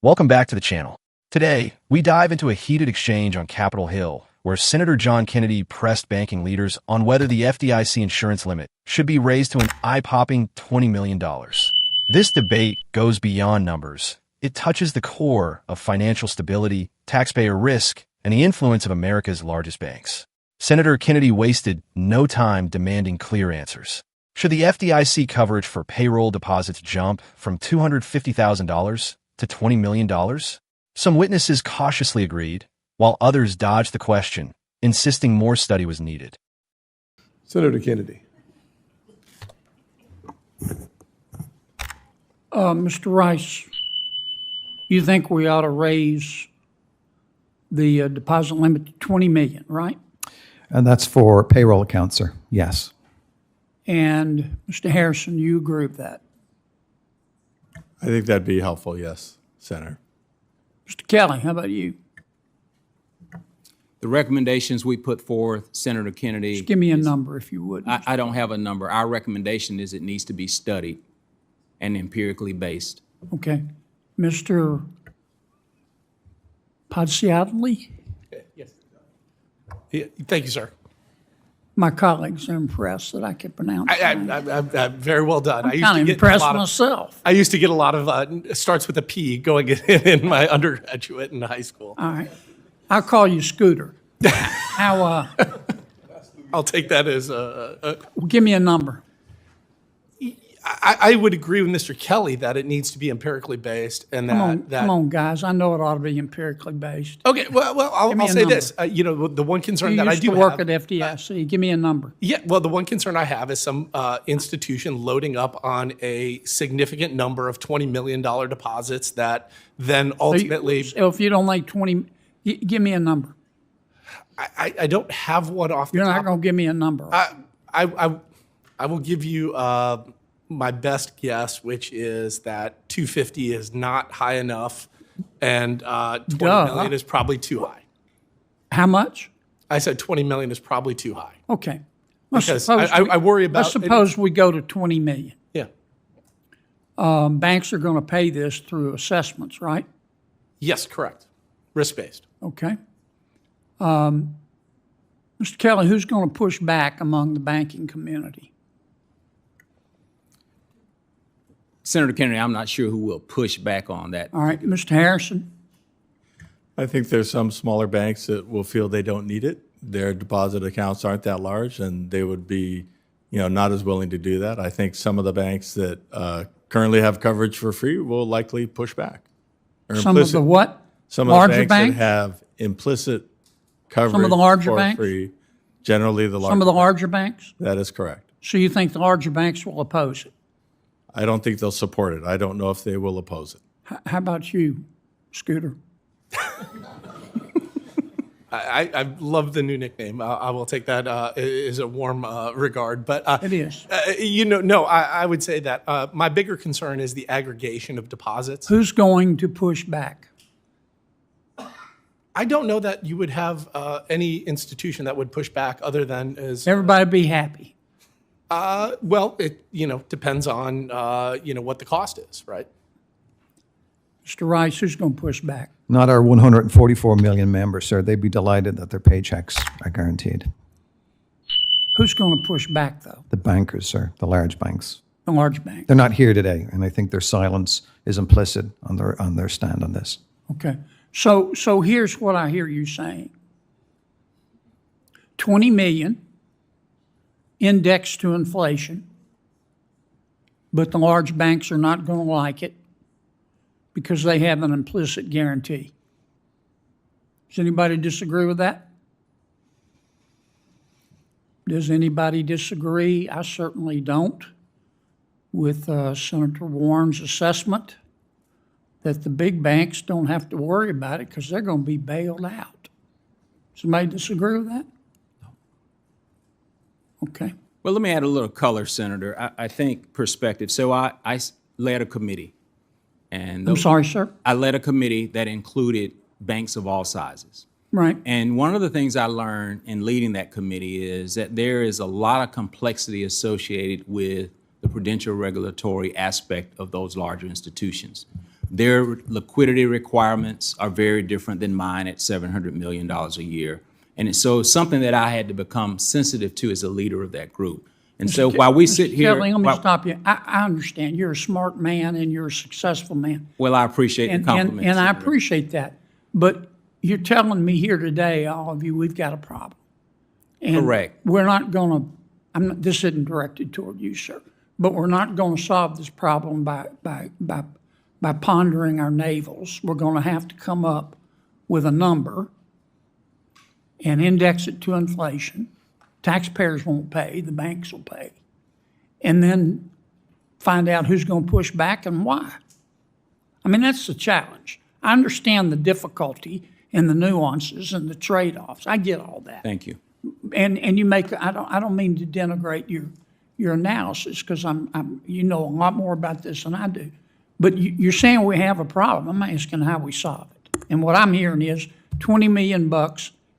Welcome back to the channel. Today, we dive into a heated exchange on Capitol Hill, where Senator John Kennedy pressed banking leaders on whether the FDIC insurance limit should be raised to an eye-popping $20 million. This debate goes beyond numbers. It touches the core of financial stability, taxpayer risk, and the influence of America's largest banks. Senator Kennedy wasted no time demanding clear answers. Should the FDIC coverage for payroll deposits jump from $250,000 to $20 million? Some witnesses cautiously agreed, while others dodged the question, insisting more study was needed. Senator Kennedy. Mr. Rice, you think we ought to raise the deposit limit to $20 million, right? And that's for payroll accounts, sir. Yes. And Mr. Harrison, you agree with that? I think that'd be helpful, yes, Senator. Mr. Kelly, how about you? The recommendations we put forth, Senator Kennedy. Just give me a number if you would. I don't have a number. Our recommendation is it needs to be studied and empirically based. Okay. Mr. Podsiadly? Yes. Yeah, thank you, sir. My colleagues are impressed that I can pronounce it. I'm very well done. I'm kind of impressed myself. I used to get a lot of starts with a P going in my undergraduate and high school. All right. I'll call you Scooter. How, I'll take that as give me a number. I would agree with Mr. Kelly that it needs to be empirically based and that. Come on, guys. I know it ought to be empirically based. Okay, well, I'll say this. The one concern You that I used do to work have. at FDIC. Give me a number. Yeah, well, the one concern I have is some institution loading up on a significant number of $20 million deposits that then ultimately. So if you don't like 20, give me a number. I don't have one off the You're top. not going to give me a number. I will give you my best guess, which is that 250 is not high enough, and 20 million is probably too high. How much? I said 20 million is probably too high. Okay. Because I worry about. Let's suppose we go to 20 million. Yeah. Banks are going to pay this through assessments, right? Yes, correct. Risk-based. Okay. Mr. Kelly, who's going to push back among the banking community? Senator Kennedy, I'm not sure who will push back on that. All right, Mr. Harrison? I think there's some smaller banks that will feel they don't need it. Their deposit accounts aren't that large, and they would be, not as willing to do that. I think some of the banks that currently have coverage for free will likely push back. Some of the what? Some of Larger the banks banks? that have implicit coverage Some of the larger for banks? free. Generally, the larger. Some of the larger banks? That is correct. So you think the larger banks will oppose it? I don't think they'll support it. I don't know if they will oppose it. How about you, Scooter? I love the new nickname. I will take that as a warm regard. But It is. I would say that my bigger concern is the aggregation of deposits. Who's going to push back? I don't know that you would have any institution that would push back other than as Everybody be happy. well. It depends on what the cost is, right? Mr. Rice, who's going to push back? Not our 144 million members, sir. They'd be delighted that their paychecks are guaranteed. Who's going to push back, though? The bankers, sir, the large banks. The large bank. They're not here today, and I think their silence is implicit on their stand on this. Okay. So here's what I hear you saying. 20 million indexed to inflation, but the large banks are not going to like it because they have an implicit guarantee. Does anybody disagree with that? Does anybody disagree? I certainly don't with Senator Warren's assessment that the big banks don't have to worry about it because they're going to be bailed out. Somebody disagree with that? No. Okay. Well, let me add a little color, Senator. I think perspective. So I led a committee. And I'm sorry, sir? I led a committee that included banks of all sizes. Right. And one of the things I learned in leading that committee is that there is a lot of complexity associated with the prudential regulatory aspect of those larger institutions. Their liquidity requirements are very different than mine at $700 million a year. And so it's something that I had to become sensitive to as a leader of that group. And so while we sit here. Kelly, let me while- stop you. I understand. You're a smart man and you're a successful man. Well, I appreciate the And compliment. I Senator. appreciate that. But you're telling me here today, all of you, we've got a problem. And Correct. we're not going to, this isn't directed toward you, sir, but we're not going to solve this problem by pondering our navels. We're going to have to come up with a number and index it to inflation. Taxpayers won't pay, the banks will pay. And then find out who's going to push back and why. I mean, that's the challenge. I understand the difficulty and the nuances and the trade-offs. I get all that. Thank you. And you make, I don't mean to denigrate your analysis, because you know a lot more about this than I do. But you're saying we have a problem. I'm asking how we solve it. And what I'm hearing is $20 million,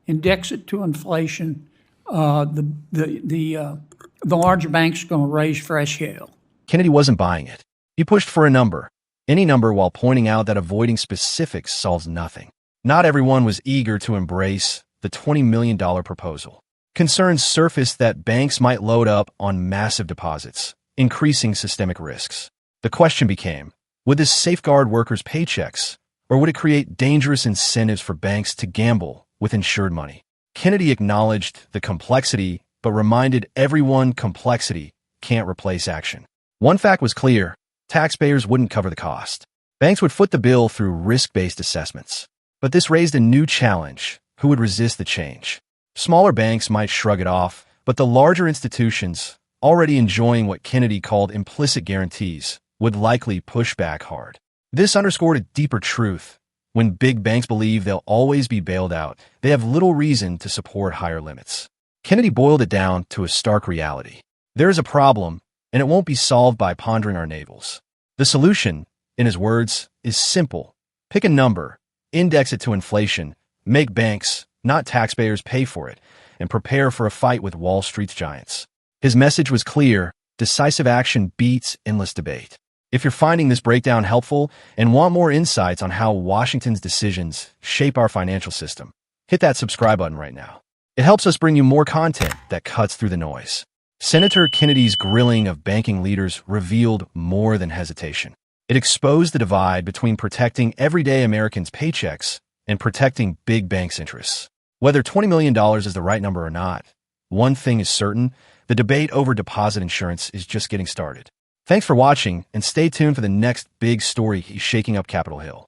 index it to inflation. The larger bank's going to raise fresh hell. Kennedy wasn't buying it. He pushed for a number, any number, while pointing out that avoiding specifics solves nothing. Not everyone was eager to embrace the $20 million proposal. Concerns surfaced that banks might load up on massive deposits, increasing systemic risks. The question became, would this safeguard workers' paychecks, or would it create dangerous incentives for banks to gamble with insured money? Kennedy acknowledged the complexity, but reminded everyone complexity can't replace action. One fact was clear: taxpayers wouldn't cover the cost. Banks would foot the bill through risk-based assessments. But this raised a new challenge: who would resist the change? Smaller banks might shrug it off, but the larger institutions, already enjoying what Kennedy called implicit guarantees, would likely push back hard. This underscored a deeper truth. When big banks believe they'll always be bailed out, they have little reason to support higher limits. Kennedy boiled it down to a stark reality. There is a problem, and it won't be solved by pondering our navels. The solution, in his words, is simple. Pick a number, index it to inflation, make banks, not taxpayers, pay for it, and prepare for a fight with Wall Street's giants. His message was clear: decisive action beats endless debate. If you're finding this breakdown helpful and want more insights on how Washington's decisions shape our financial system, hit that subscribe button right now. It helps us bring you more content that cuts through the noise. Senator Kennedy's grilling of banking leaders revealed more than hesitation. It exposed the divide between protecting everyday Americans' paychecks and protecting big banks' interests. Whether $20 million is the right number or not, one thing is certain: the debate over deposit insurance is just getting started. Thanks for watching, and stay tuned for the next big story shaking up Capitol Hill.